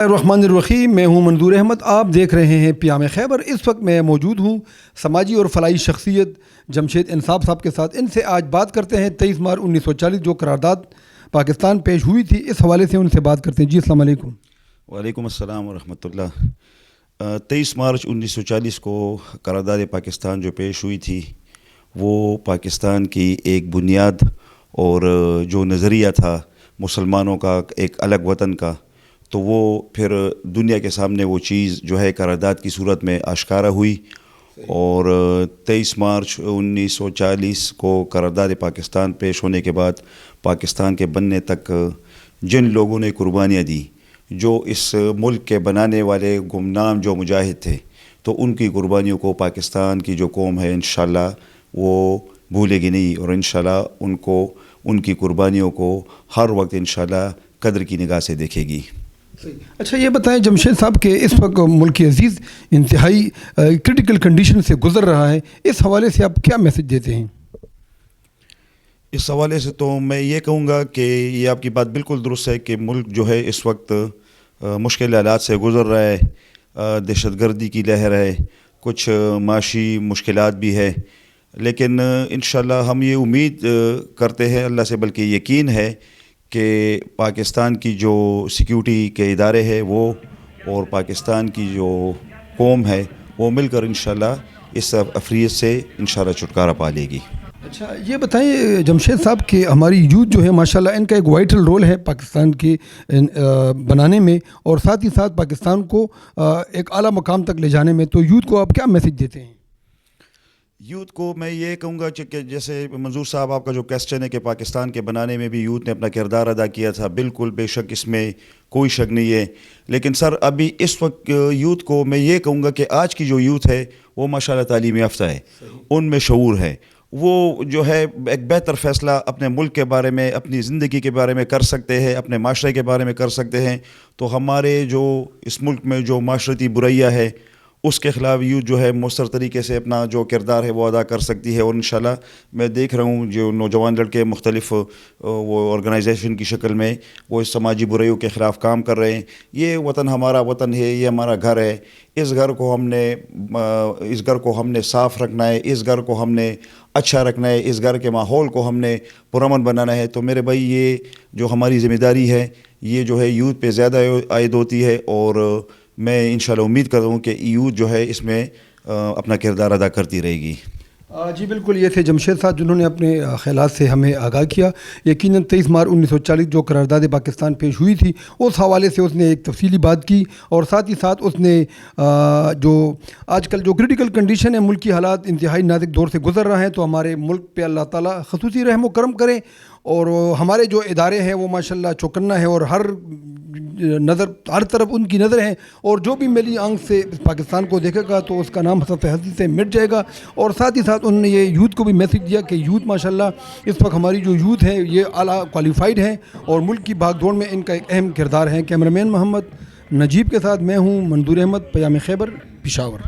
الرحمن الرحیم، میں ہوں منظور احمد، آپ دیکھ رہے ہیں پیام خیبر۔ اس وقت میں موجود ہوں سماجی اور فلاحی شخصیت جمشید انصاف صاحب کے ساتھ۔ ان سے آج بات کرتے ہیں 23 مارچ 1940 جو قرارداد پاکستان پیش ہوئی تھی، اس حوالے سے ان سے بات کرتے ہیں۔ جی السلام علیکم۔ وعلیکم السلام ورحمۃ اللہ۔ 23 مارچ 1940 کو قرارداد پاکستان جو پیش ہوئی تھی، وہ پاکستان کی ایک بنیاد اور جو نظریہ تھا مسلمانوں کا ایک الگ وطن کا، تو وہ پھر دنیا کے سامنے وہ چیز جو ہے قرارداد کی صورت میں آشکارا ہوئی۔ اور 23 مارچ 1940 کو قرارداد پاکستان پیش ہونے کے بعد پاکستان کے بننے تک جن لوگوں نے قربانیاں دی، جو اس ملک کے بنانے والے گمنام جو مجاہد تھے، تو ان کی قربانیوں کو پاکستان کی جو قوم ہے انشاءاللہ وہ بھولے گی نہیں، اور انشاءاللہ ان کی قربانیوں کو ہر وقت انشاءاللہ قدر کی نگاہ سے دیکھے گی۔ اچھا یہ بتائیں جمشید صاحب کہ اس وقت ملک عزیز انتہائی کرٹیکل کنڈیشن سے گزر رہا ہے، اس حوالے سے آپ کیا میسج دیتے ہیں؟ اس حوالے سے تو میں یہ کہوں گا کہ یہ آپ کی بات بالکل درست ہے کہ ملک جو ہے اس وقت مشکل حالات سے گزر رہا ہے، دہشت گردی کی لہر ہے، کچھ معاشی مشکلات بھی ہے، لیکن انشاءاللہ ہم یہ امید کرتے ہیں اللہ سے، بلکہ یقین ہے کہ پاکستان کی جو سیکیورٹی کے ادارے ہیں وہ اور پاکستان کی جو قوم ہے وہ مل کر انشاءاللہ اس افریت سے انشاءاللہ چھٹکارا پا لے گی۔ اچھا یہ بتائیں جمشید صاحب کہ ہماری یوتھ جو ہے ماشاءاللہ ان کا ایک وائٹل رول ہے پاکستان کے بنانے میں، اور ساتھ ہی ساتھ پاکستان کو ایک اعلیٰ مقام تک لے جانے میں، تو یوتھ کو آپ کیا میسج دیتے ہیں؟ یوتھ کو میں یہ کہوں گا کہ جیسے منظور صاحب آپ کا جو کویسچن ہے کہ پاکستان کے بنانے میں بھی یوتھ نے اپنا کردار ادا کیا تھا، بالکل بے شک اس میں کوئی شک نہیں ہے، لیکن سر ابھی اس وقت یوتھ کو میں یہ کہوں گا کہ آج کی جو یوتھ ہے وہ ماشاءاللہ تعلیم یافتہ ہے، ان میں شعور ہے، وہ جو ہے ایک بہتر فیصلہ اپنے ملک کے بارے میں، اپنی زندگی کے بارے میں کر سکتے ہیں، اپنے معاشرے کے بارے میں کر سکتے ہیں۔ تو ہمارے جو اس ملک میں جو معاشرتی برائیاں ہے اس کے خلاف یوتھ جو ہے مؤثر طریقے سے اپنا جو کردار ہے وہ ادا کر سکتی ہے، اور انشاءاللہ میں دیکھ رہا ہوں جو نوجوان لڑکے مختلف وہ آرگنائزیشن کی شکل میں وہ اس سماجی برائیوں کے خلاف کام کر رہے ہیں۔ یہ وطن ہمارا وطن ہے، یہ ہمارا گھر ہے، اس گھر کو ہم نے صاف رکھنا ہے، اس گھر کو ہم نے اچھا رکھنا ہے، اس گھر کے ماحول کو ہم نے پرامن بنانا ہے۔ تو میرے بھائی یہ جو ہماری ذمہ داری ہے یہ جو ہے یوتھ پہ زیادہ عائد ہوتی ہے، اور میں انشاءاللہ امید کرتا ہوں کہ یوتھ جو ہے اس میں اپنا کردار ادا کرتی رہے گی۔ جی بالکل، یہ تھے جمشید صاحب جنہوں نے اپنے خیالات سے ہمیں آگاہ کیا۔ یقیناً 23 مارچ 1940 جو قرارداد پاکستان پیش ہوئی تھی اس حوالے سے اس نے ایک تفصیلی بات کی، اور ساتھ ہی ساتھ اس نے جو آج کل جو کرٹیکل کنڈیشن ہے، ملکی حالات انتہائی نازک دور سے گزر رہے ہیں، تو ہمارے ملک پہ اللہ تعالیٰ خصوصی رحم و کرم کرے، اور ہمارے جو ادارے ہیں وہ ماشاءاللہ چوکنا ہے، اور ہر طرف ان کی نظر ہے، اور جو بھی میری آنکھ سے پاکستان کو دیکھے گا تو اس کا نام حسب حدیث سے مٹ جائے گا۔ اور ساتھ ہی ساتھ انہوں نے یہ یوتھ کو بھی میسج دیا کہ یوتھ ماشاءاللہ اس وقت ہماری جو یوتھ ہے یہ اعلیٰ کوالیفائڈ ہیں، اور ملک کی بھاگ دوڑ میں ان کا ایک اہم کردار ہے۔ کیمرہ مین محمد نجیب کے ساتھ میں ہوں منظور احمد، پیام خیبر، پشاور۔